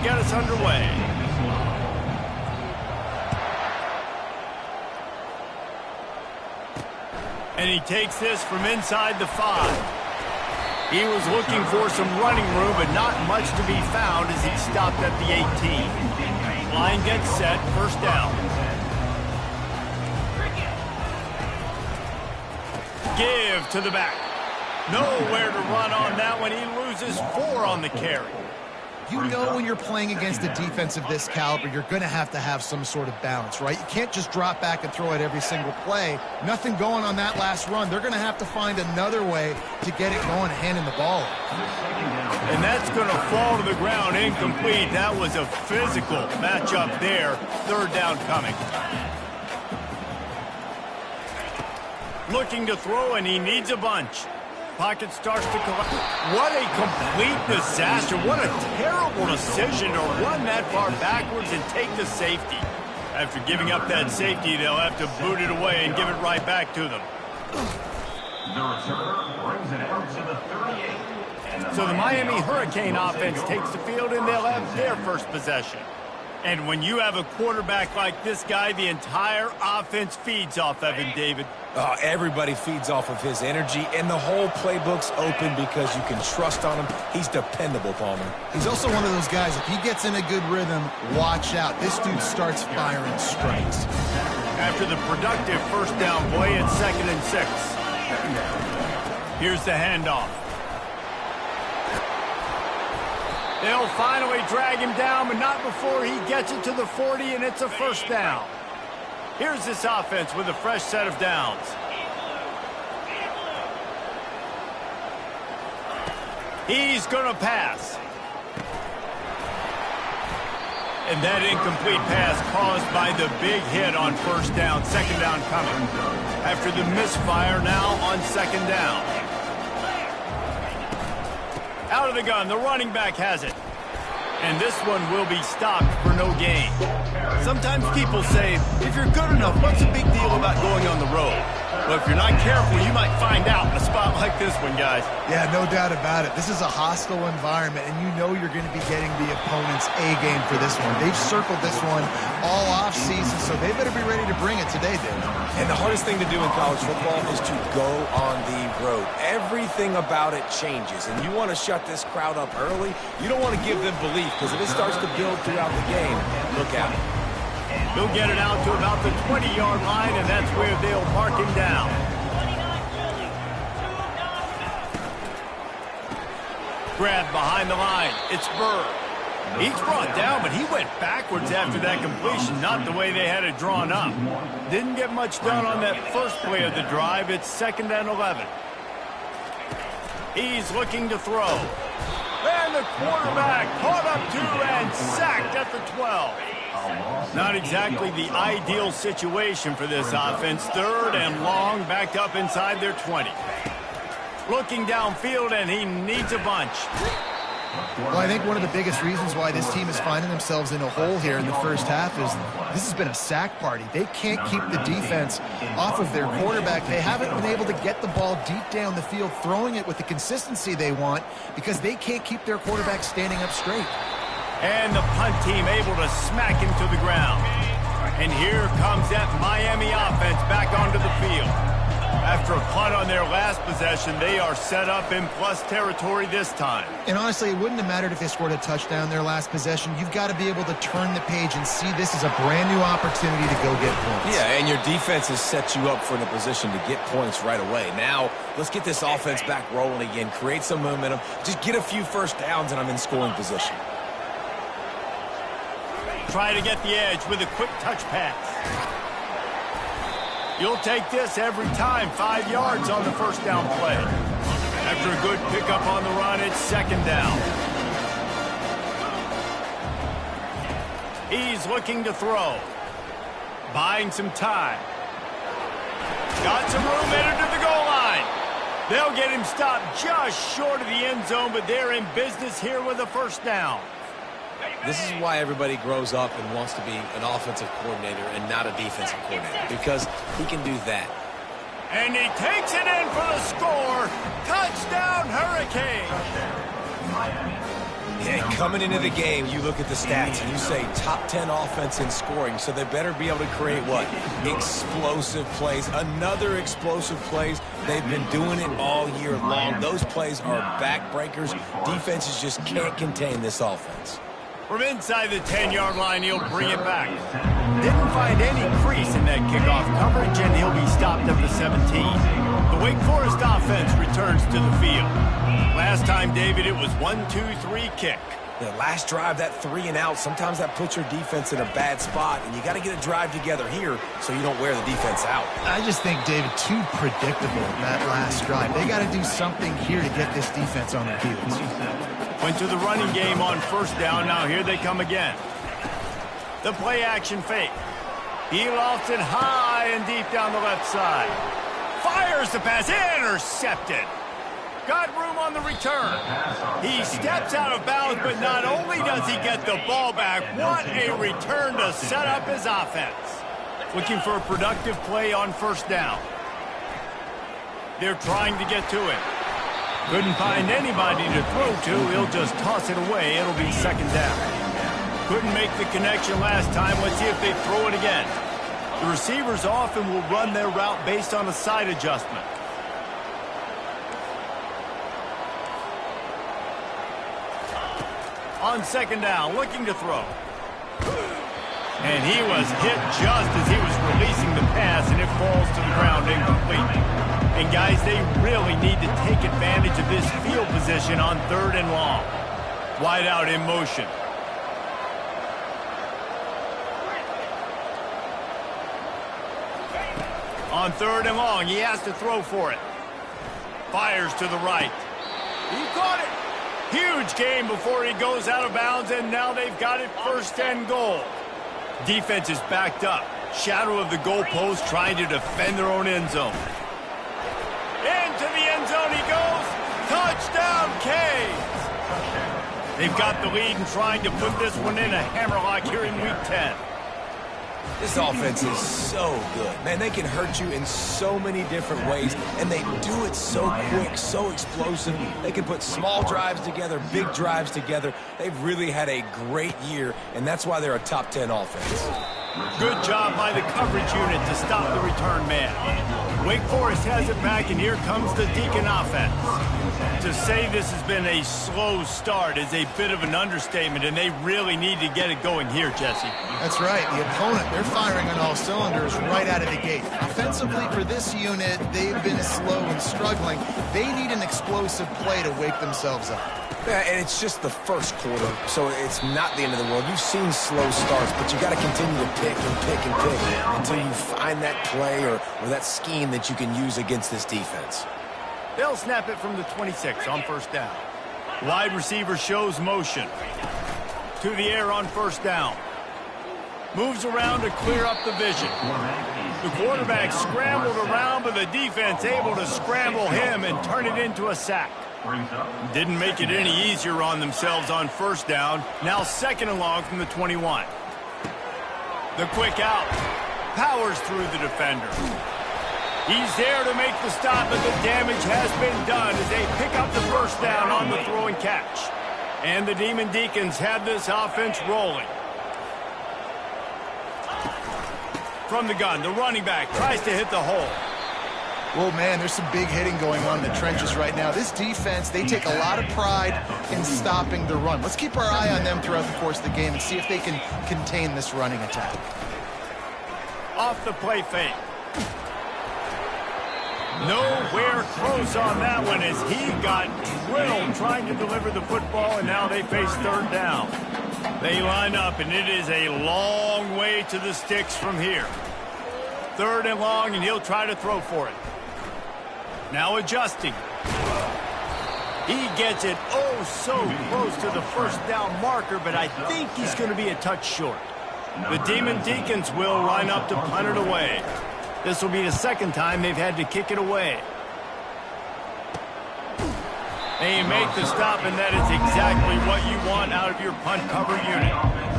get us underway. And he takes this from inside the 5. He was looking for some running room, but not much to be found as he stopped at the 18. Line gets set, first down. Give to the back. Nowhere to run on that one. He loses 4 on the carry. You know when you're playing against a defense of this caliber, you're going to have some sort of balance, right? You can't just drop back and throw it every single play. Nothing going on that last run. They're going to have to find another way to get it going, handing the ball. And that's going to fall to the ground incomplete. That was a physical matchup there. Third down coming. Looking to throw, and he needs a bunch. Pocket starts to collapse. What a complete disaster. What a terrible decision to run that far backwards and take the safety. After giving up that safety, they'll have to boot it away and give it right back to them. The returner brings it out to the 38. So the Miami Hurricane offense takes the field, and they'll have their first possession. And when you have a quarterback like this guy, the entire offense feeds off of him, David. Everybody feeds off of his energy, and the whole playbook's open because you can trust on him. He's dependable, Palmer. He's also one of those guys, if he gets in a good rhythm, watch out. This dude starts firing strikes. After the productive first down play, it's 2nd and 6. Here's the handoff. They'll finally drag him down, but not before he gets it to the 40, and it's a first down. Here's this offense with a fresh set of downs. He's going to pass. And that incomplete pass caused by the big hit on first down. Second down coming. After the misfire, now on second down. Out of the gun, the running back has it. And this one will be stopped for no gain. Sometimes people say, if you're good enough, what's the big deal about going on the road? Well, if you're not careful, you might find out in a spot like this one, guys. Yeah, no doubt about it. This is a hostile environment, and you know you're going to be getting the opponent's A-game for this one. They've circled this one all off-season, so they better be ready to bring it today, Dave. And the hardest thing to do in college football is to go on the road. Everything about it changes, and you want to shut this crowd up early. You don't want to give them belief, because if it starts to build throughout the game, look out. He'll get it out to about the 20-yard line, and that's where they'll mark him down. Grab behind the line. It's Burr. He's brought down, but he went backwards after that completion, not the way they had it drawn up. Didn't get much done on that first play of the drive. It's 2nd and 11. He's looking to throw. And the quarterback caught up to and sacked at the 12. Not exactly the ideal situation for this offense. 3rd and long, backed up inside their 20. Looking downfield, and he needs a bunch. Well, I think one of the biggest reasons why this team is finding themselves in a hole here in the first half is this has been a sack party. They can't keep the defense off of their quarterback. They haven't been able to get the ball deep down the field, throwing it with the consistency they want because they can't keep their quarterback standing up straight. And the punt team able to smack him to the ground. And here comes that Miami offense back onto the field. After a punt on their last possession, they are set up in plus territory this time. And honestly, it wouldn't have mattered if they scored a touchdown their last possession. You've got to be able to turn the page and see this as a brand new opportunity to go get points. Yeah, and your defense has set you up for the position to get points right away. Now, let's get this offense back rolling again, create some momentum, just get a few first downs, and I'm in scoring position. Try to get the edge with a quick touch pass. You'll take this every time. 5 yards on the first down play. After a good pickup on the run, it's 2nd down. He's looking to throw. Buying some time. Got some room headed to the goal line. They'll get him stopped just short of the end zone, but they're in business here with a first down. This is why everybody grows up and wants to be an offensive coordinator and not a defensive coordinator, because he can do that. And he takes it in for the score. Touchdown, Hurricane. Yeah, coming into the game, you look at the stats and you say top 10 offense in scoring, so they better be able to create what? Explosive plays. Another explosive plays. They've been doing it all year long. Those plays are backbreakers. Defenses just can't contain this offense. From inside the 10-yard line, he'll bring it back. Didn't find any crease in that kickoff coverage, and he'll be stopped at the 17. The Wake Forest offense returns to the field. Last time, David, it was 1-2-3 kick. The last drive, that 3 and out, sometimes that puts your defense in a bad spot, and you got to get a drive together here so you don't wear the defense out. I just think, David, too predictable that last drive. They got to do something here to get this defense on their heels. Went to the running game on first down. Now here they come again. The play action fake. He lofts it high and deep down the left side. Fires the pass. Intercepted. Got room on the return. He steps out of bounds, but not only does he get the ball back, what a return to set up his offense. Looking for a productive play on first down. They're trying to get to it. Couldn't find anybody to throw to. He'll just toss it away. It'll be second down. Couldn't make the connection last time. Let's see if they throw it again. The receivers often will run their route based on a side adjustment. On second down, looking to throw. And he was hit just as he was releasing the pass, and it falls to the ground incomplete. And guys, they really need to take advantage of this field position on third and long. Wide out in motion. On third and long, he has to throw for it. Fires to the right. He caught it. Huge gain before he goes out of bounds, and now they've got it first and goal. Defense is backed up. Shadow of the goalpost trying to defend their own end zone. Into the end zone he goes. Touchdown, Canes. They've got the lead and trying to put this one in a hammerlock here in Week 10. This offense is so good. Man, they can hurt you in so many different ways, and they do it so quick, so explosive. They can put small drives together, big drives together. They've really had a great year, and that's why they're a top 10 offense. Good job by the coverage unit to stop the return man. Wake Forest has it back, and here comes the Deacon offense. To say this has been a slow start is a bit of an understatement, and they really need to get it going here, Jesse. That's right. The opponent, they're firing on all cylinders right out of the gate. Offensively, for this unit, they've been slow and struggling. They need an explosive play to wake themselves up. Yeah, and it's just the first quarter, so it's not the end of the world. You've seen slow starts, but you got to continue to pick and pick and pick until you find that play or that scheme that you can use against this defense. They'll snap it from the 26 on first down. Wide receiver shows motion. To the air on first down. Moves around to clear up the vision. The quarterback scrambled around, but the defense able to scramble him and turn it into a sack. Didn't make it any easier on themselves on first down. Now second and long from the 21. The quick out. Powers through the defender. He's there to make the stop, but the damage has been done as they pick up the first down on the throw and catch. And the Demon Deacons have this offense rolling. From the gun, the running back tries to hit the hole. Well, man, there's some big hitting going on in the trenches right now. This defense, they take a lot of pride in stopping the run. Let's keep our eye on them throughout the course of the game and see if they can contain this running attack. Off the play fake. Nowhere close on that one as he got drilled trying to deliver the football, and now they face third down. They line up, and it is a long way to the sticks from here. Third and long, and he'll try to throw for it. Now adjusting. He gets it oh so close to the first down marker, but I think he's going to be a touch short. The Demon Deacons will line up to punt it away. This will be the second time they've had to kick it away. They make the stop, and that is exactly what you want out of your punt cover unit.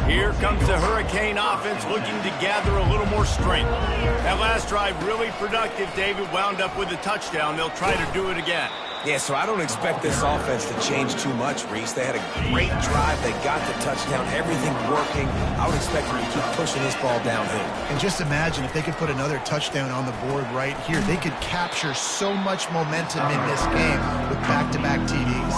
Here comes the Hurricane offense looking to gather a little more strength. That last drive really productive. David wound up with a touchdown. They'll try to do it again. Yeah, so I don't expect this offense to change too much, Reese. They had a great drive. They got the touchdown, everything working. I would expect them to keep pushing this ball downhill. And just imagine if they could put another touchdown on the board right here. They could capture so much momentum in this game with back-to-back TDs.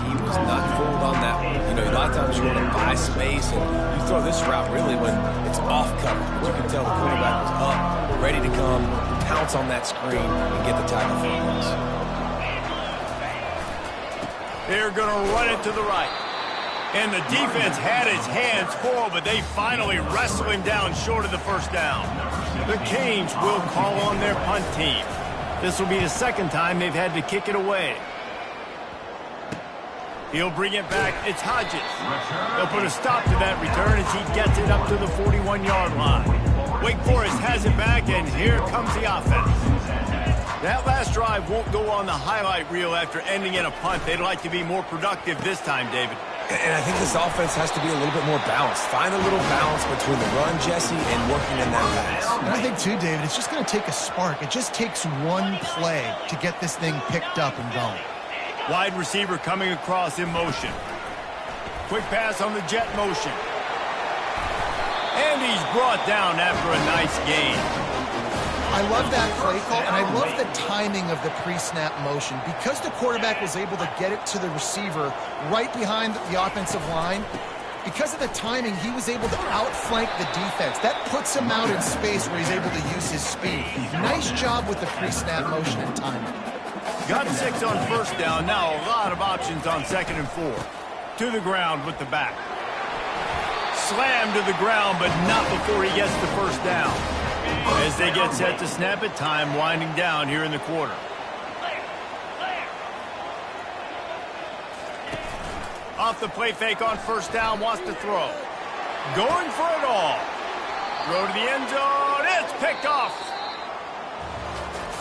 He was not fooled on that one. You know, a lot of times you want to buy space, and you throw this route really when it's off cover. But you can tell the quarterback was up, ready to come, pounce on that screen, and get the tackle for a loss. They're going to run it to the right. And the defense had his hands full, but they finally wrestle him down short of the first down. The Canes will call on their punt team. This will be the second time they've had to kick it away. He'll bring it back. It's Hodges. They'll put a stop to that return as he gets it up to the 41-yard line. Wake Forest has it back, and here comes the offense. That last drive won't go on the highlight reel after ending in a punt. They'd like to be more productive this time, David. And I think this offense has to be a little bit more balanced. Find a little balance between the run, Jesse, and working in that pass. And I think, too, David, it's just going to take a spark. It just takes one play to get this thing picked up and going. Wide receiver coming across in motion. Quick pass on the jet motion. And he's brought down after a nice gain. I love that play call, and I love the timing of the pre-snap motion. Because the quarterback was able to get it to the receiver right behind the offensive line, because of the timing, he was able to outflank the defense. That puts him out in space where he's able to use his speed. Nice job with the pre-snap motion and timing. Got 6 on first down. Now a lot of options on 2nd and 4. To the ground with the back. Slammed to the ground, but not before he gets the first down. As they get set to snap it, time winding down here in the quarter. Off the play fake on first down, wants to throw. Going for it all. Throw to the end zone. It's picked off.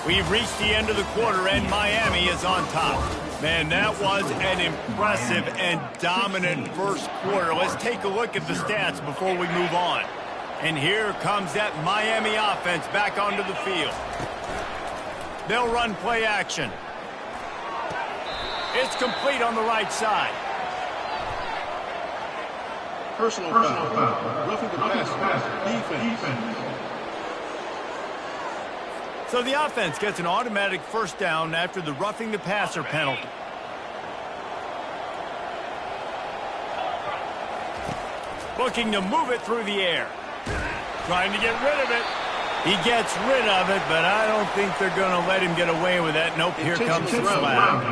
We've reached the end of the quarter, and Miami is on top. Man, that was an impressive and dominant first quarter. Let's take a look at the stats before we move on. And here comes that Miami offense back onto the field. They'll run play action. It's complete on the right side. Personal foul. Roughing the passer. Defense. So the offense gets an automatic first down after the roughing the passer penalty. Looking to move it through the air. Trying to get rid of it. He gets rid of it, but I don't think they're going to let him get away with that. Nope, here comes the flag.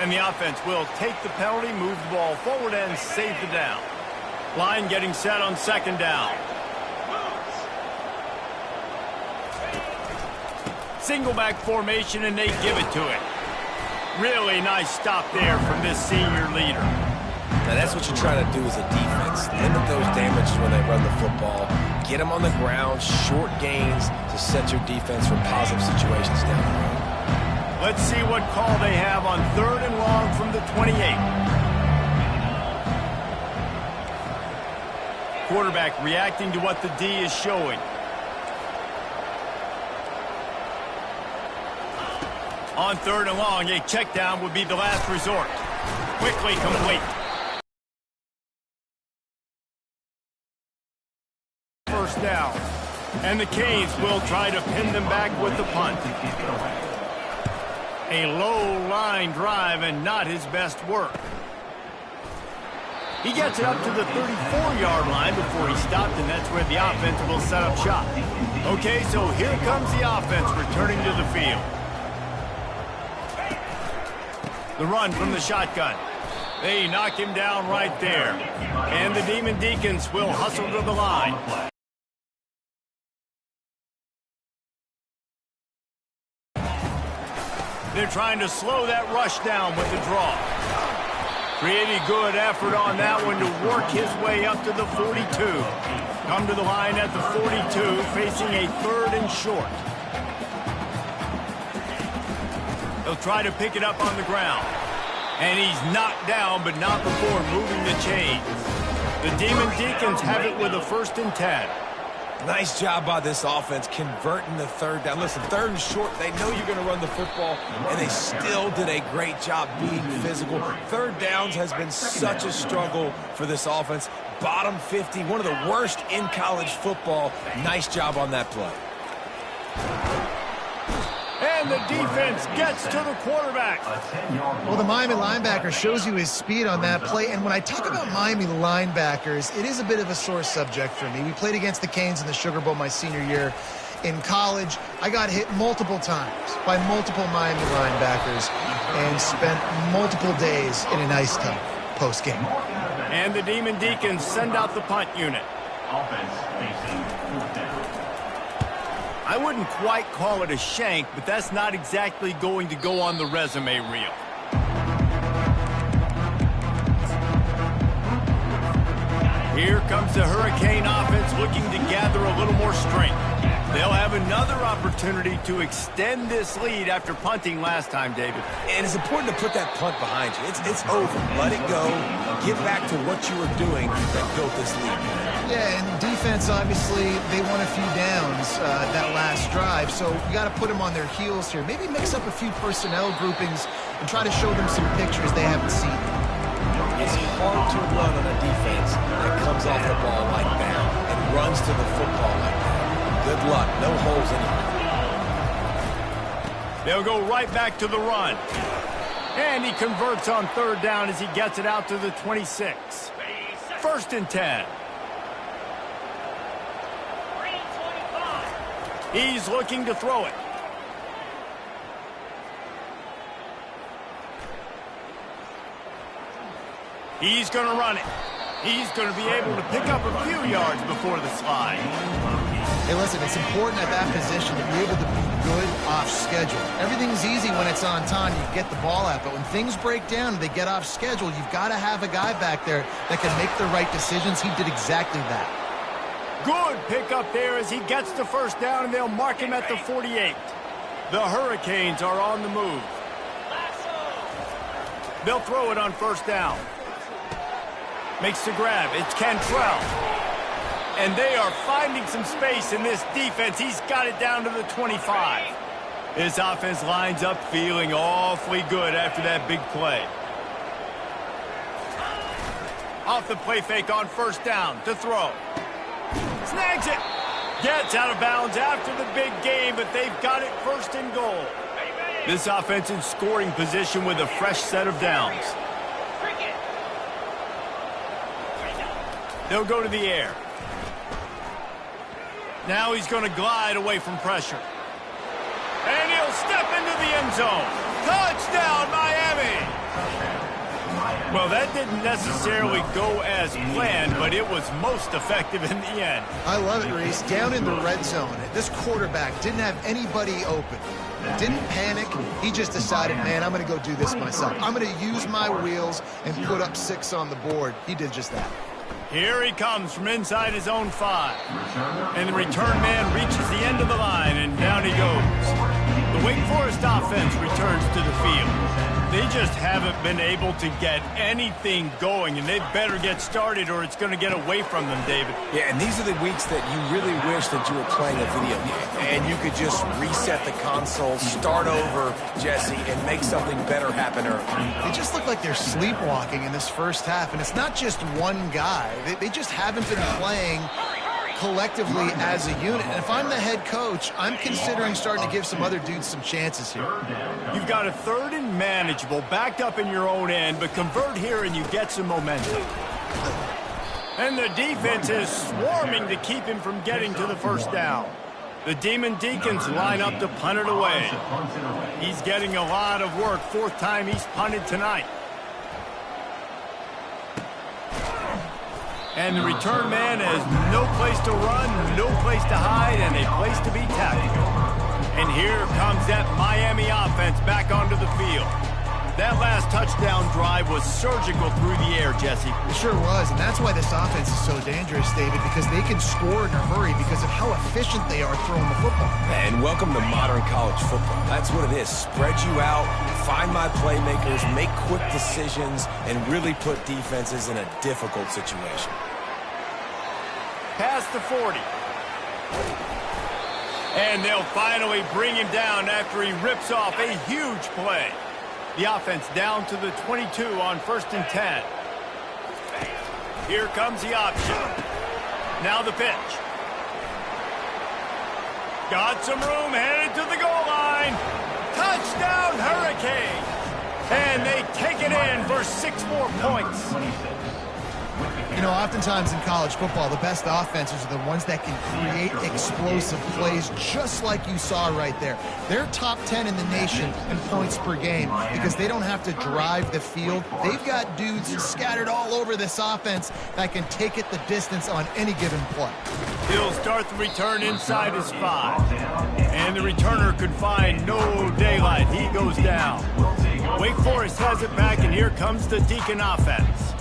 And the offense will take the penalty, move the ball forward, and save the down. Line getting set on 2nd down. Single back formation, and they give it to it. Really nice stop there from this senior leader. Now, that's what you try to do as a defense. Limit those damages when they run the football. Get them on the ground, short gains to set your defense for positive situations down the road. Let's see what call they have on 3rd and long from the 28. Quarterback reacting to what the D is showing. On 3rd and long, a check down would be the last resort. Quickly complete. First down. And the Canes will try to pin them back with the punt. A low line drive and not his best work. He gets it up to the 34-yard line before he stopped, and that's where the offense will set up shop. Okay, so here comes the offense returning to the field. The run from the shotgun. They knock him down right there. And the Demon Deacons will hustle to the line. They're trying to slow that rush down with the draw. Pretty good effort on that one to work his way up to the 42. Come to the line at the 42, facing a 3rd and short. They'll try to pick it up on the ground. And he's knocked down, but not before moving the chains. The Demon Deacons have it with a 1st and 10. Nice job by this offense converting the third down. Listen, third and short, they know you're going to run the football, and they still did a great job being physical. Third downs has been such a struggle for this offense. Bottom 50, one of the worst in college football. Nice job on that play. And the defense gets to the quarterback. Well, the Miami linebacker shows you his speed on that play. And when I talk about Miami linebackers, it is a bit of a sore subject for me. We played against the Canes in the Sugar Bowl my senior year in college. I got hit multiple times by multiple Miami linebackers and spent multiple days in an ice tub post-game. And the Demon Deacons send out the punt unit. Offense facing fourth down. I wouldn't quite call it a shank, but that's not exactly going to go on the resume reel. Here comes the Hurricane offense looking to gather a little more strength. They'll have another opportunity to extend this lead after punting last time, David. And it's important to put that punt behind you. It's over. Let it go. Get back to what you were doing that built this lead. Yeah, and defense, obviously, they won a few downs that last drive, so you got to put them on their heels here. Maybe mix up a few personnel groupings and try to show them some pictures they haven't seen. It's hard to run on a defense that comes off the ball like that and runs to the football like that. Good luck. No holes anywhere. They'll go right back to the run. And he converts on third down as he gets it out to the 26. 1st and 10. He's looking to throw it. He's going to run it. He's going to be able to pick up a few yards before the slide. Hey, listen, it's important at that position to be able to be good off schedule. Everything's easy when it's on time, you get the ball out. But when things break down and they get off schedule, you've got to have a guy back there that can make the right decisions. He did exactly that. Good pickup there as he gets the first down, and they'll mark him at the 48. The Hurricanes are on the move. They'll throw it on first down. Makes the grab. It's Cantrell. And they are finding some space in this defense. He's got it down to the 25. This offense lines up feeling awfully good after that big play. Off the play fake on first down to throw. Snags it. Gets out of bounds after the big game, but they've got it 1st and goal. This offense in scoring position with a fresh set of downs. They'll go to the air. Now he's going to glide away from pressure. And he'll step into the end zone. Touchdown, Miami! Well, that didn't necessarily go as planned, but it was most effective in the end. I love it, Reese. Down in the red zone, this quarterback didn't have anybody open. Didn't panic. He just decided, man, I'm going to go do this myself. I'm going to use my wheels and put up 6 on the board. He did just that. Here he comes from inside his own 5. And the return man reaches the end of the line, and down he goes. The Wake Forest offense returns to the field. They just haven't been able to get anything going, and they better get started or it's going to get away from them, David. Yeah, and these are the weeks that you really wish that you were playing a video game and you could just reset the console, start over, Jesse, and make something better happen early. They just look like they're sleepwalking in this first half, and it's not just one guy. They just haven't been playing collectively as a unit. And if I'm the head coach, I'm considering starting to give some other dudes some chances here. You've got a 3rd and manageable, backed up in your own end, but convert here and you get some momentum. And the defense is swarming to keep him from getting to the first down. The Demon Deacons line up to punt it away. He's getting a lot of work. 4th time he's punted tonight. And the return man has no place to run, no place to hide, and a place to be tactical. And here comes that Miami offense back onto the field. That last touchdown drive was surgical through the air, Jesse. It sure was, and that's why this offense is so dangerous, David, because they can score in a hurry because of how efficient they are throwing the football. And welcome to modern college football. That's what it is. Spread you out, find my playmakers, make quick decisions, and really put defenses in a difficult situation. Past the 40. And they'll finally bring him down after he rips off a huge play. The offense down to the 22 on 1st and 10. Here comes the option. Now the pitch. Got some room, headed to the goal line. Touchdown, Hurricane. And they take it in for 6 more points. You know, oftentimes in college football, the best offenses are the ones that can create explosive plays, just like you saw right there. They're top 10 in the nation in points per game because they don't have to drive the field. They've got dudes scattered all over this offense that can take it the distance on any given play. He'll start the return inside his 5. And the returner could find no daylight. He goes down. Wake Forest has it back, and here comes the Deacon offense.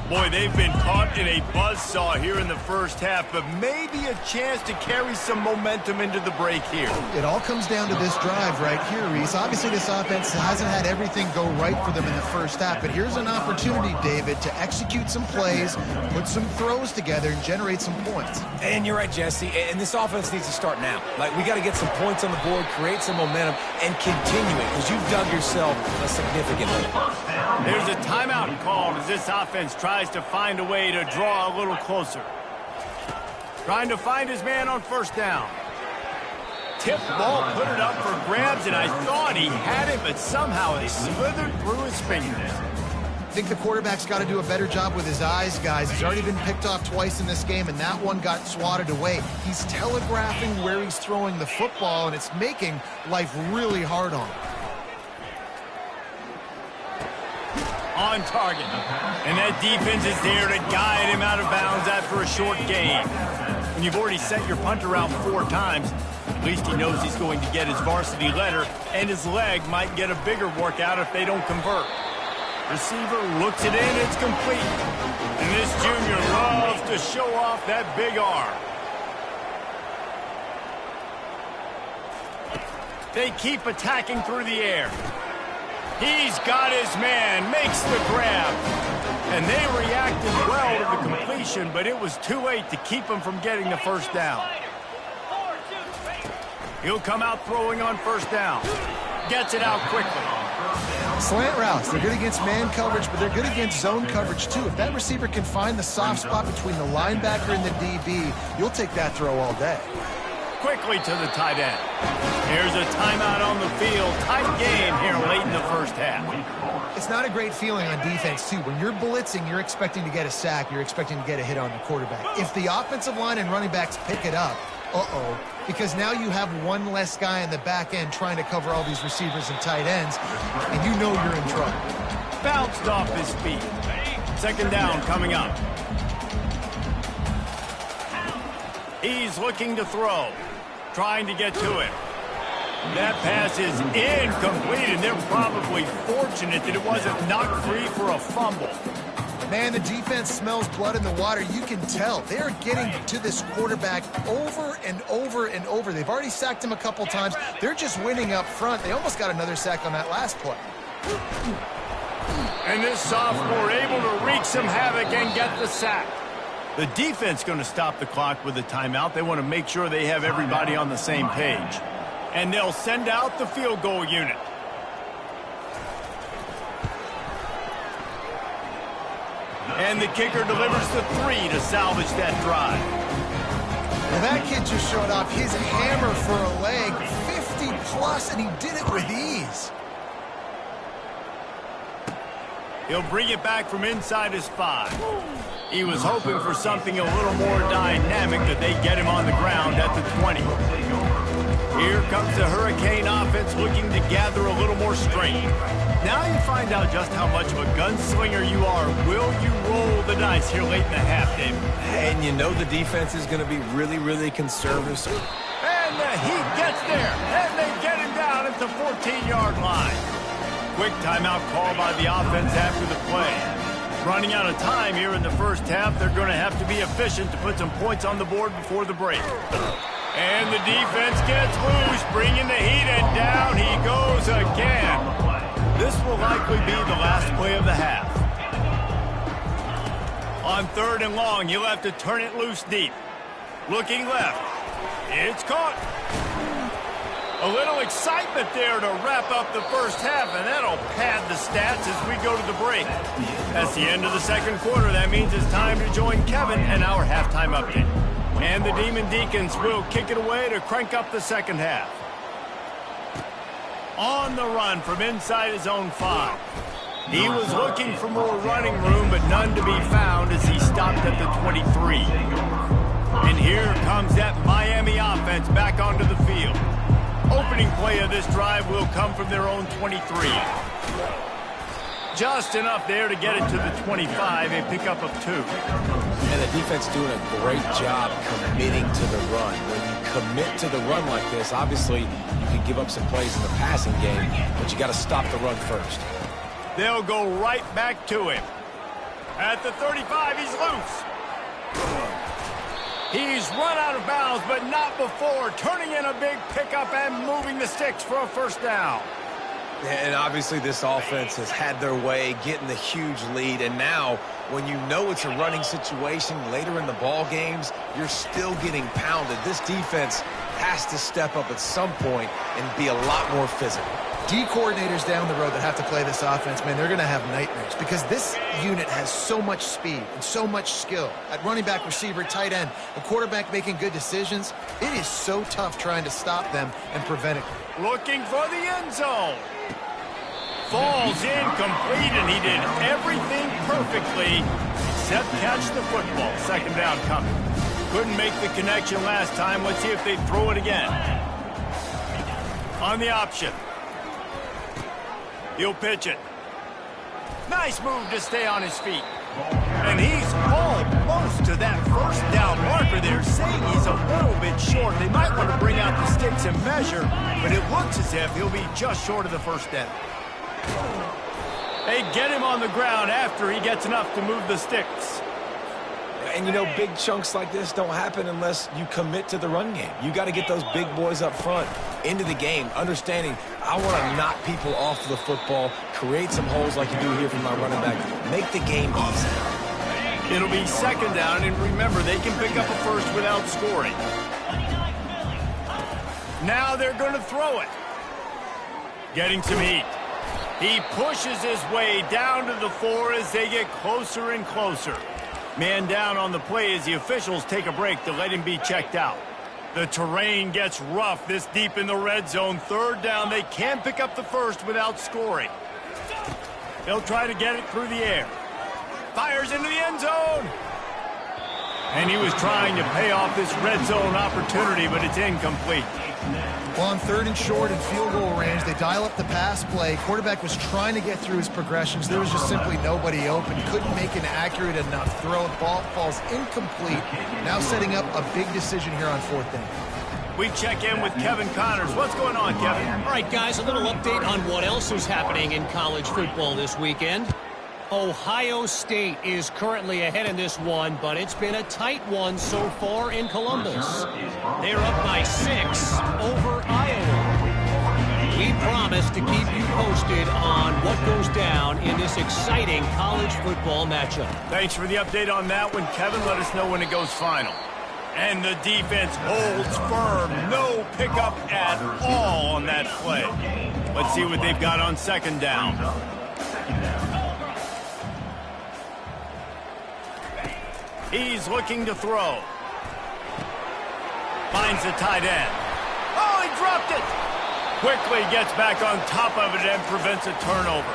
Boy, they've been caught in a buzzsaw here in the first half, but maybe a chance to carry some momentum into the break here. It all comes down to this drive right here, Reese. Obviously, this offense hasn't had everything go right for them in the first half, but here's an opportunity, David, to execute some plays, put some throws together, and generate some points. And you're right, Jesse, and this offense needs to start now. Like, we got to get some points on the board, create some momentum, and continue it, because you've dug yourself a significant hole. There's a timeout called as this offense tries to find a way to draw a little closer. Trying to find his man on 1st down. Tip ball, put it up for grabs, and I thought he had it, but somehow it slithered through his fingers. I think the quarterback's got to do a better job with his eyes, guys. He's already been picked off twice in this game, and that one got swatted away. He's telegraphing where he's throwing the football, and it's making life really hard on him. On target. And that defense is there to guide him out of bounds after a short gain. When you've already sent your punter out 4 times, at least he knows he's going to get his varsity letter, and his leg might get a bigger workout if they don't convert. Receiver looks it in, it's complete. And this junior loves to show off that big arm. They keep attacking through the air. He's got his man, makes the grab. And they reacted well to the completion, but it was too late to keep him from getting the 1st down. He'll come out throwing on 1st down. Gets it out quickly. Slant routes, they're good against man coverage, but they're good against zone coverage too. If that receiver can find the soft spot between the linebacker and the DB, you'll take that throw all day. Quickly to the tight end. Here's a timeout on the field. Tight game here late in the first half. It's not a great feeling on defense, too. When you're blitzing, you're expecting to get a sack. You're expecting to get a hit on the quarterback. If the offensive line and running backs pick it up, because now you have one less guy in the back end trying to cover all these receivers and tight ends, and you know you're in trouble. Bounced off his feet. 2nd down coming up. He's looking to throw. Trying to get to it. That pass is incomplete, and they're probably fortunate that it wasn't knocked free for a fumble. Man, the defense smells blood in the water. You can tell. They are getting to this quarterback over and over and over. They've already sacked him a couple times. They're just winning up front. They almost got another sack on that last play. And this sophomore able to wreak some havoc and get the sack. The defense going to stop the clock with a timeout. They want to make sure they have everybody on the same page. And they'll send out the field goal unit. And the kicker delivers the 3 to salvage that drive. Well, that kid just showed off his hammer for a leg, 50+, and he did it with ease. He'll bring it back from inside his 5. He was hoping for something a little more dynamic, that they get him on the ground at the 20. Here comes the Hurricane offense looking to gather a little more strength. Now you find out just how much of a gunslinger you are. Will you roll the dice here late in the half, David? And you know the defense is going to be really, really conservative. And the Heat gets there, and they get him down at the 14-yard line. Quick timeout call by the offense after the play. Running out of time here in the first half, they're going to have to be efficient to put some points on the board before the break. And the defense gets loose, bringing the Heat, and down he goes again. This will likely be the last play of the half. On 3rd and long, he'll have to turn it loose deep. Looking left. It's caught. A little excitement there to wrap up the first half, and that'll pad the stats as we go to the break. That's the end of the second quarter. That means it's time to join Kevin and our halftime update. And the Demon Deacons will kick it away to crank up the second half. On the run from inside his own 5. He was looking for more running room, but none to be found as he stopped at the 23. And here comes that Miami offense back onto the field. Opening play of this drive will come from their own 23. Just enough there to get it to the 25, a pickup of 2. And the defense doing a great job committing to the run. When you commit to the run like this, obviously you can give up some plays in the passing game, but you got to stop the run first. They'll go right back to him. At the 35, he's loose. He's run out of bounds, but not before turning in a big pickup and moving the sticks for a first down. And obviously this offense has had their way, getting the huge lead. And now, when you know it's a running situation later in the ball games, you're still getting pounded. This defense has to step up at some point and be a lot more physical. D coordinators down the road that have to play this offense, man, they're going to have nightmares because this unit has so much speed and so much skill. At running back, receiver, tight end, a quarterback making good decisions, it is so tough trying to stop them and prevent it. Looking for the end zone. Falls incomplete, and he did everything perfectly except catch the football. Second down coming. Couldn't make the connection last time. Let's see if they throw it again. On the option. He'll pitch it. Nice move to stay on his feet. And he's almost to that first down marker there, saying he's a little bit short. They might want to bring out the sticks and measure, but it looks as if he'll be just short of the first down. They get him on the ground after he gets enough to move the sticks. And, you know, big chunks like this don't happen unless you commit to the run game. You got to get those big boys up front into the game, understanding I want to knock people off the football, create some holes like you do here from my running back, make the game easy. It'll be second down, and remember, they can pick up a first without scoring. Now they're going to throw it. Getting some heat. He pushes his way down to the 4 as they get closer and closer. Man down on the play as the officials take a break to let him be checked out. The terrain gets rough this deep in the red zone. Third down, they can pick up the first without scoring. They'll try to get it through the air. Fires into the end zone. And he was trying to pay off this red zone opportunity, but it's incomplete. Well, on third and short and field goal range, they dial up the pass play. Quarterback was trying to get through his progressions. There was just simply nobody open. Couldn't make an accurate enough throw. The ball falls incomplete. Now setting up a big decision here on fourth down. We check in with Kevin Connors. What's going on, Kevin? All right, guys, a little update on what else is happening in college football this weekend. Ohio State is currently ahead in this one, but it's been a tight one so far in Columbus. They're up by 6 over Iowa. We promise to keep you posted on what goes down in this exciting college football matchup. Thanks for the update on that one, Kevin. Let us know when it goes final. And the defense holds firm. No pickup at all on that play. Let's see what they've got on second down. He's looking to throw. Finds the tight end. Oh, he dropped it. Quickly gets back on top of it and prevents a turnover.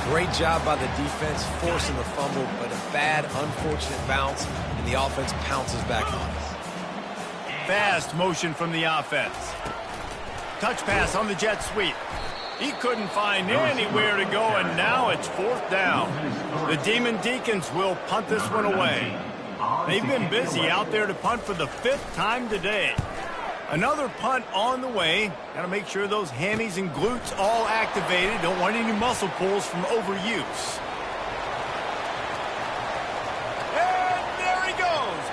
Great job by the defense, forcing the fumble, but a bad, unfortunate bounce, and the offense pounces back on it. Fast motion from the offense. Touch pass on the jet sweep. He couldn't find anywhere to go, and now it's fourth down. The Demon Deacons will punt this one away. They've been busy out there to punt for the 5th time today. Another punt on the way. Got to make sure those hammies and glutes all activated. Don't want any muscle pulls from overuse. And there he goes.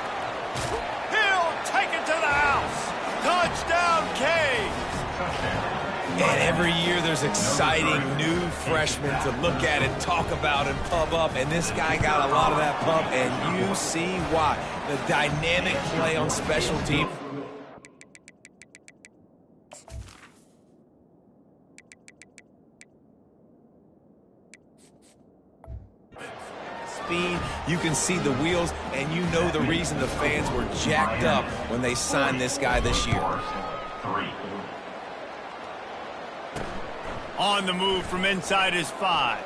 He'll take it to the house. Touchdown, Canes. And every year there's exciting new freshmen to look at and talk about and pub up. And this guy got a lot of that pub, and you see why. The dynamic play on special team. speed. You can see the wheels, and you know the reason the fans were jacked up when they signed this guy this year. On the move from inside his 5.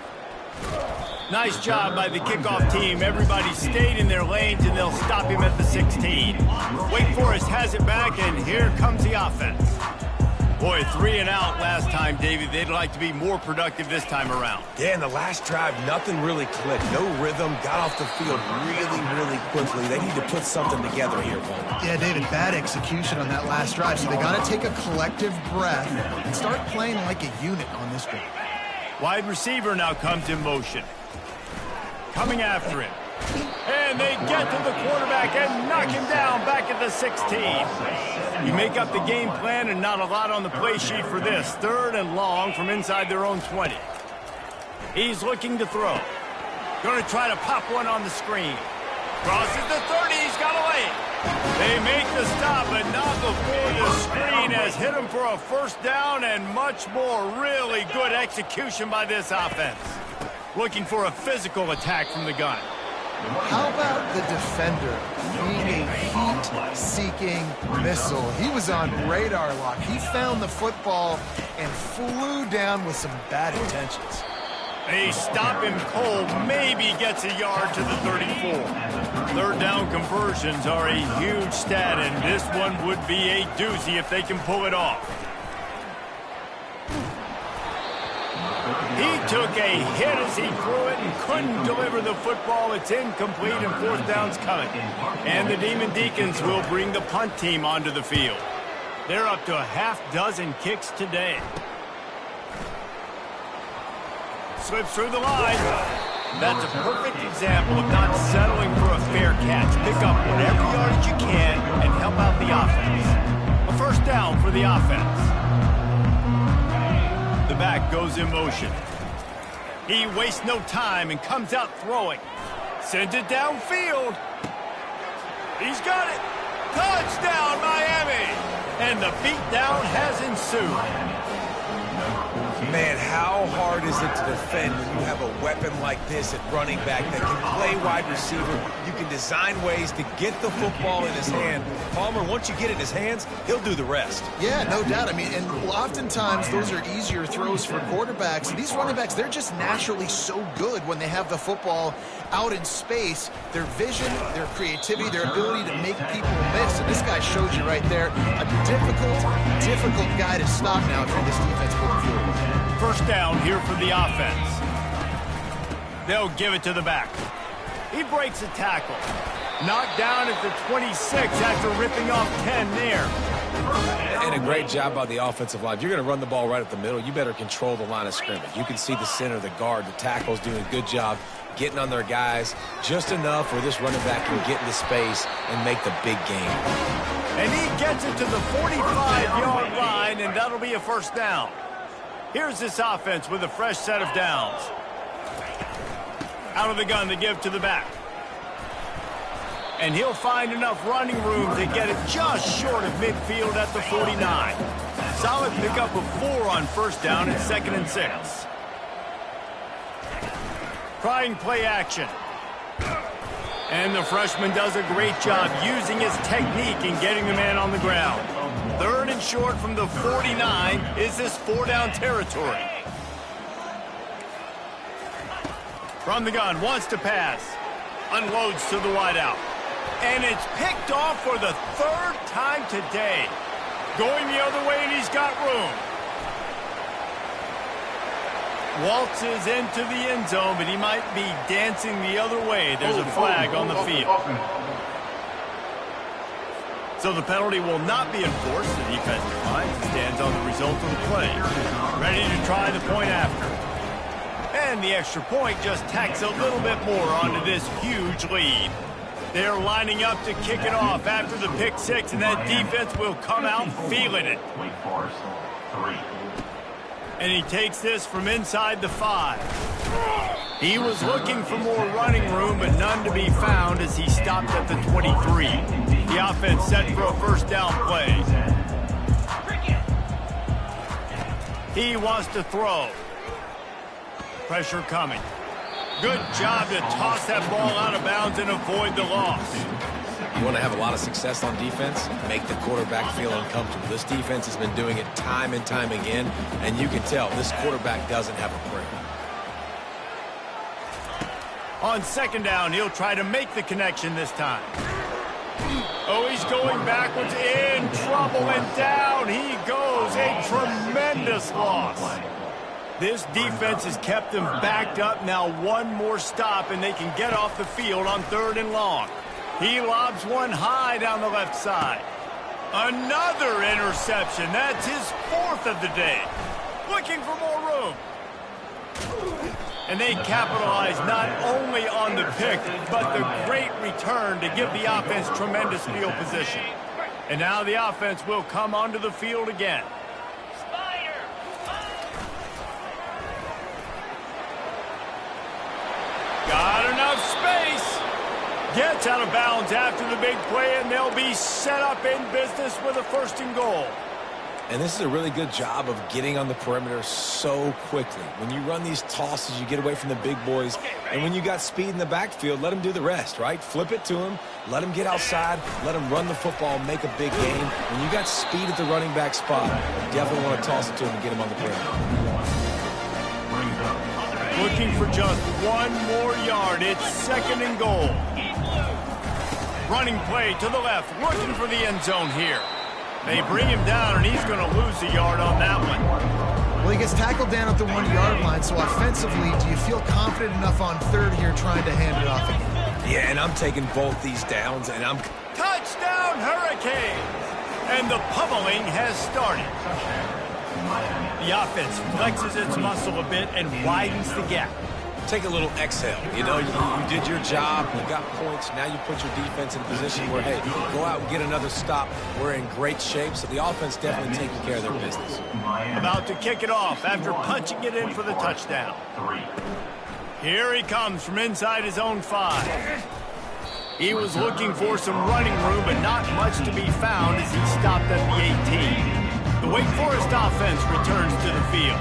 Nice job by the kickoff team. Everybody stayed in their lanes, and they'll stop him at the 16. Wake Forest has it back, and here comes the offense. Boy, 3 and out last time, David. They'd like to be more productive this time around. Yeah, in the last drive, nothing really clicked. No rhythm, got off the field really quickly. They need to put something together here, Paul. Yeah, David, bad execution on that last drive, so they got to take a collective breath and start playing like a unit on this drive. Wide receiver now comes in motion. Coming after him. And they get to the quarterback and knock him down back at the 16. You make up the game plan and not a lot on the play sheet for this. 3rd and long from inside their own 20. He's looking to throw. Going to try to pop one on the screen. Crosses the 30. He's got a lane. They make the stop, but not before the screen has hit him for a first down and much more. Really good execution by this offense. Looking for a physical attack from the gun. How about the defender being a heat-seeking missile? He was on radar lock. He found the football and flew down with some bad intentions. They stop him cold, maybe gets a yard to the 34. 3rd down conversions are a huge stat, and this one would be a doozy if they can pull it off. He took a hit as he threw it and couldn't deliver the football. It's incomplete and 4th down's coming. And the Demon Deacons will bring the punt team onto the field. They're up to a half-dozen kicks today. Slips through the line. That's a perfect example of not settling for a fair catch. Pick up whatever yardage you can and help out the offense. A first down for the offense. The back goes in motion. He wastes no time and comes out throwing. Sends it downfield. He's got it. Touchdown, Miami. And the beatdown has ensued. Man, how hard is it to defend when you have a weapon like this at running back that can play wide receiver? You can design ways to get the football in his hand. Palmer, once you get it in his hands, he'll do the rest. Yeah, no doubt. I mean, and oftentimes those are easier throws for quarterbacks. These running backs, they're just naturally so good when they have the football out in space. Their vision, their creativity, their ability to make people miss. And this guy showed you right there a difficult guy to stop now if you're this defense moving forward. First down here for the offense. They'll give it to the back. He breaks a tackle. Knocked down at the 26 after ripping off 10 there. And a great job by the offensive line. If you're going to run the ball right at the middle, you better control the line of scrimmage. You can see the center, the guard, the tackles doing a good job getting on their guys just enough where this running back can get into space and make the big game. And he gets it to the 45-yard line, and that'll be a first down. Here's this offense with a fresh set of downs. Out of the gun to give to the back. And he'll find enough running room to get it just short of midfield at the 49. Solid pickup of 4 on first down and 2nd and 6. Trying play action. And the freshman does a great job using his technique and getting the man on the ground. 3rd and short from the 49. Is this 4-down territory? From the gun, wants to pass. Unloads to the wideout. And it's picked off for the 3rd time today. Going the other way, and he's got room. Waltzes into the end zone, but he might be dancing the other way. There's a flag on the field. So the penalty will not be enforced. The defensive line stands on the result of the play. Ready to try the point after. And the extra point just tacks a little bit more onto this huge lead. They're lining up to kick it off after the pick 6, and that defense will come out feeling it. Wake Forest, 3. And he takes this from inside the 5. He was looking for more running room, but none to be found as he stopped at the 23. The offense set for a first down play. He wants to throw. Pressure coming. Good job to toss that ball out of bounds and avoid the loss. You want to have a lot of success on defense, make the quarterback feel uncomfortable. This defense has been doing it time and time again, and you can tell this quarterback doesn't have a prayer. On second down, he'll try to make the connection this time. Oh, he's going backwards, in trouble, and down he goes. A tremendous loss. This defense has kept them backed up. Now one more stop, and they can get off the field on 3rd and long. He lobs one high down the left side. Another interception. That's his 4th of the day. Looking for more room. And they capitalize not only on the pick, but the great return to give the offense tremendous field position. And now the offense will come onto the field again. Got enough space. Gets out of bounds after the big play, and they'll be set up in business with a 1st and goal. And this is a really good job of getting on the perimeter so quickly. When you run these tosses, you get away from the big boys. And when you got speed in the backfield, let them do the rest, right? Flip it to them, let them get outside, let them run the football, make a big gain. When you got speed at the running back spot, you definitely want to toss it to them and get them on the perimeter. Looking for just one more yard. It's 2nd and goal. Running play to the left, looking for the end zone here. They bring him down, and he's going to lose a yard on that one. Well, he gets tackled down at the 1-yard line, so offensively, do you feel confident enough on 3rd here trying to hand it off again? Yeah, and I'm taking both these downs, and I'm... Touchdown, Hurricane! And the pummeling has started. The offense flexes its muscle a bit and widens the gap. Take a little exhale. You know, you did your job. You got points. Now you put your defense in a position where, hey, go out and get another stop. We're in great shape, so the offense definitely taking care of their business. About to kick it off after punching it in for the touchdown. Here he comes from inside his own 5. He was looking for some running room, but not much to be found as he stopped at the 18. The Wake Forest offense returns to the field.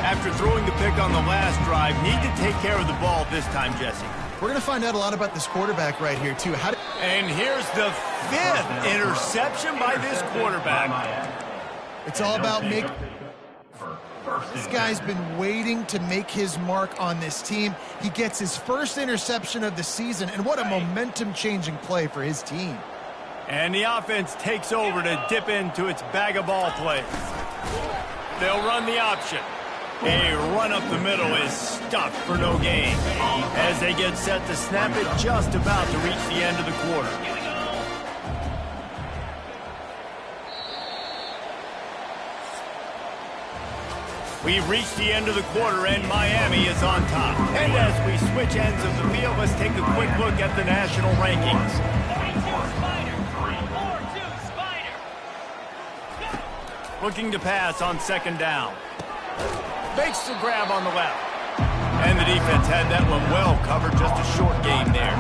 After throwing the pick on the last drive, need to take care of the ball this time, Jesse. We're going to find out a lot about this quarterback right here, too. And here's the 5th interception by this quarterback. It's all about This guy's been waiting to make his mark on this team. He gets his 1st interception of the season, and what a momentum-changing play for his team. And the offense takes over to dip into its bag of ball plays. They'll run the option. A run up the middle is stuffed for no gain. As they get set to snap it, just about to reach the end of the quarter. We've reached the end of the quarter, and Miami is on top. And as we switch ends of the field, let's take a quick look at the national rankings. Looking to pass on 2nd down. Makes the grab on the left. And the defense had that one well covered, just a short gain there.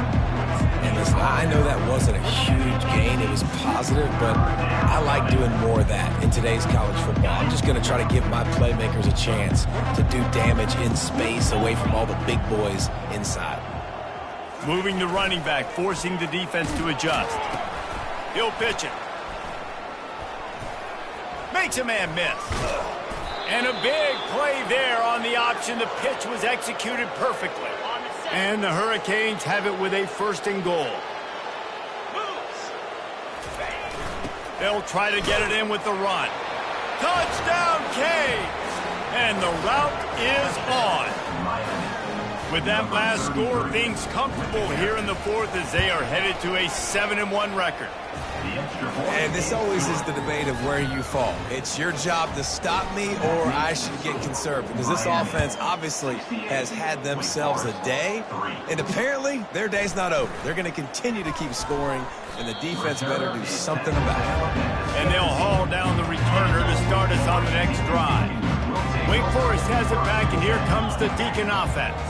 And listen, I know that wasn't a huge gain. It was positive, but I like doing more of that in today's college football. I'm just going to try to give my playmakers a chance to do damage in space away from all the big boys inside. Moving the running back, forcing the defense to adjust. He'll pitch it. Makes a man miss. And a big play there on the option. The pitch was executed perfectly. And the Hurricanes have it with a 1st and goal. They'll try to get it in with the run. Touchdown, Canes! And the route is on. With that last score, things comfortable here in the 4th as they are headed to a 7-1 record. And this always is the debate of where you fall. It's your job to stop me, or I should get conserved, because this offense obviously has had themselves a day, and apparently their day's not over. They're going to continue to keep scoring, and the defense better do something about it. And they'll haul down the returner to start us on the next drive. Wake Forest has it back, and here comes the Deacon offense.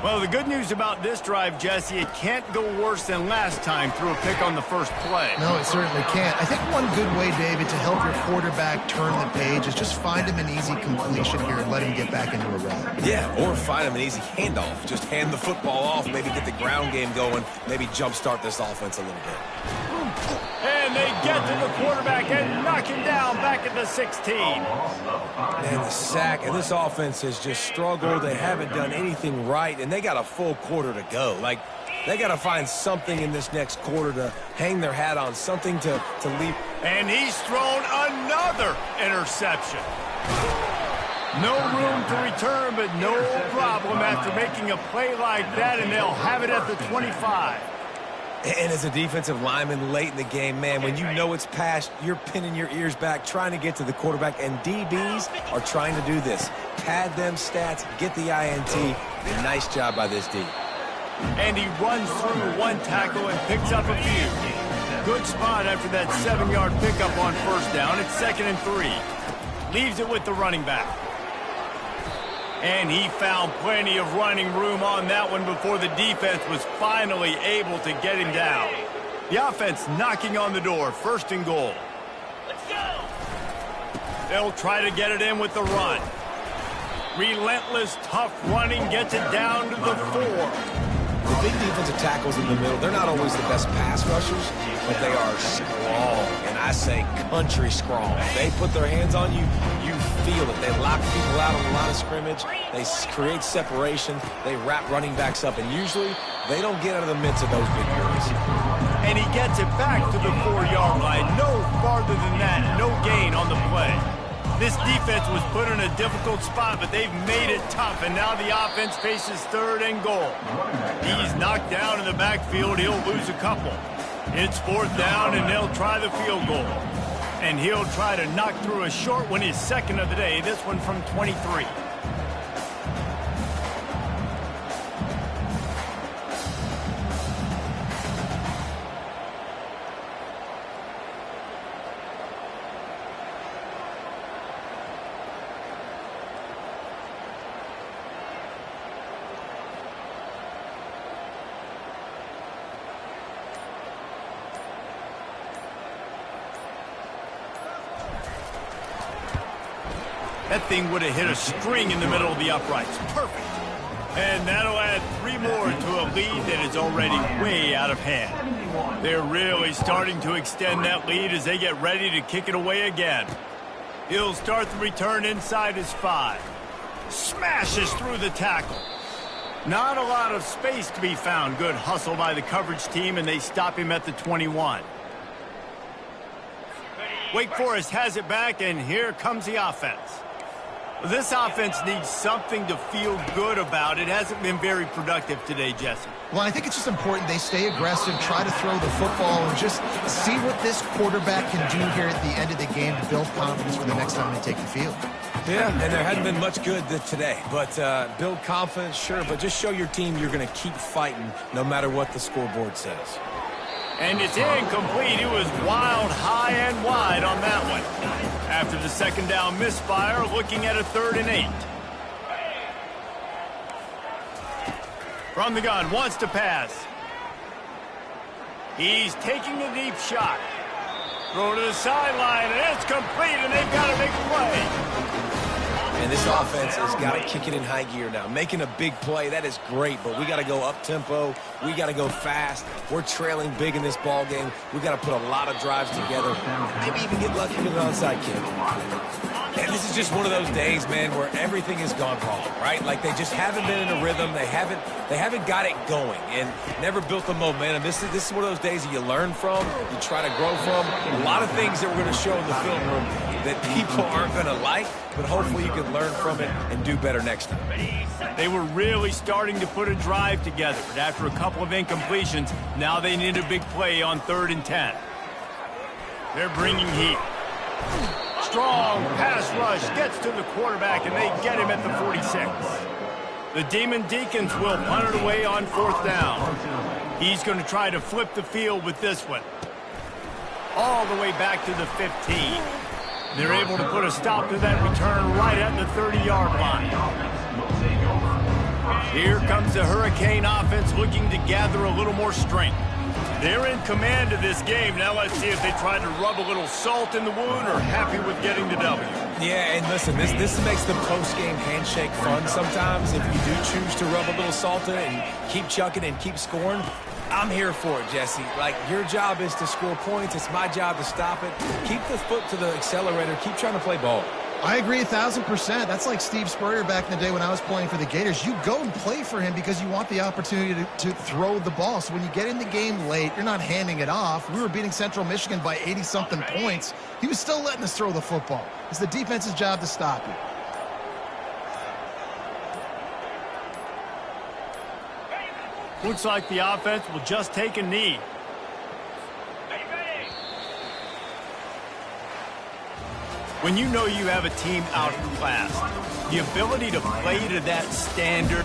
Well, the good news about this drive, Jesse, it can't go worse than last time through a pick on the first play. No, it certainly can't. I think one good way, David, to help your quarterback turn the page is just find him an easy completion here and let him get back into a run. Yeah, or find him an easy handoff. Just hand the football off, maybe get the ground game going, maybe jumpstart this offense a little bit. And they get to the quarterback and knock him down back at the 16. And the sack, and this offense has just struggled. They haven't done anything right, and they got a full quarter to go. Like, they got to find something in this next quarter to hang their hat on, something to leap. And he's thrown another interception. No room to return, but no problem after making a play like that, and they'll have it at the 25. And as a defensive lineman late in the game, man, when you know it's past, you're pinning your ears back, trying to get to the quarterback, and DBs are trying to do this. Pad them stats, get the INT. Nice job by this D. And he runs through one tackle and picks up a few. Good spot after that 7-yard pickup on first down. It's 2nd and 3. Leaves it with the running back. And he found plenty of running room on that one before the defense was finally able to get him down. The offense knocking on the door, 1st and goal. Let's go! They'll try to get it in with the run. Relentless, tough running gets it down to the 4. The big defensive tackles in the middle, they're not always the best pass rushers, but they are strong, and I say country strong. They put their hands on you, you feel it. They lock people out on the line of scrimmage. They create separation. They wrap running backs up, and usually they don't get out of the midst of those big boys. And he gets it back to the 4-yard line. No farther than that, no gain on the play. This defense was put in a difficult spot, but they've made it tough, and now the offense faces 3rd and goal. He's knocked down in the backfield. He'll lose a couple. It's 4th down, and they'll try the field goal. And he'll try to knock through a short one, his 2nd of the day, this one from 23. That thing would have hit a string in the middle of the uprights. Perfect. And that'll add 3 more to a lead that is already way out of hand. They're really starting to extend that lead as they get ready to kick it away again. He'll start the return inside his 5. Smashes through the tackle. Not a lot of space to be found. Good hustle by the coverage team, and they stop him at the 21. Wake Forest has it back, and here comes the offense. This offense needs something to feel good about. It hasn't been very productive today, Jesse. Well, I think it's just important they stay aggressive, try to throw the football, and just see what this quarterback can do here at the end of the game to build confidence for the next time they take the field. Yeah, and there hasn't been much good today. But build confidence, sure, but just show your team you're going to keep fighting no matter what the scoreboard says. And it's incomplete. He was wild, high and wide on that one. After the 2nd down misfire, looking at a 3rd and 8. From the gun, wants to pass. He's taking a deep shot. Throw to the sideline, and it's complete, and they've got to make a play. And this offense has got to kick it in high gear now. Making a big play, that is great, but we got to go up-tempo. We got to go fast. We're trailing big in this ball game. We got to put a lot of drives together. Maybe even get lucky with an onside kick. And this is just one of those days, man, where everything has gone wrong, right? Like they just haven't been in a rhythm. They haven't got it going and never built the momentum. This is one of those days that you learn from, you try to grow from. A lot of things that we're going to show in the film room that people aren't going to like, but hopefully you can learn from it and do better next time. They were really starting to put a drive together, but after a couple of incompletions, now they need a big play on 3rd and 10. They're bringing heat. Strong pass rush gets to the quarterback, and they get him at the 46. The Demon Deacons will punt it away on 4th down. He's going to try to flip the field with this one. All the way back to the 15. They're able to put a stop to that return right at the 30-yard line. Here comes the Hurricane offense looking to gather a little more strength. They're in command of this game. Now let's see if they try to rub a little salt in the wound or happy with getting the W. Yeah, and listen, this makes the post-game handshake fun sometimes. If you do choose to rub a little salt in it and keep chucking and keep scoring, I'm here for it, Jesse. Like, your job is to score points. It's my job to stop it. Keep the foot to the accelerator. Keep trying to play ball. I agree 1,000%. That's like Steve Spurrier back in the day when I was playing for the Gators. You go and play for him because you want the opportunity to throw the ball. So when you get in the game late, you're not handing it off. We were beating Central Michigan by 80-something points. He was still letting us throw the football. It's the defense's job to stop you. Looks like the offense will just take a knee. When you know you have a team outclassed, the ability to play to that standard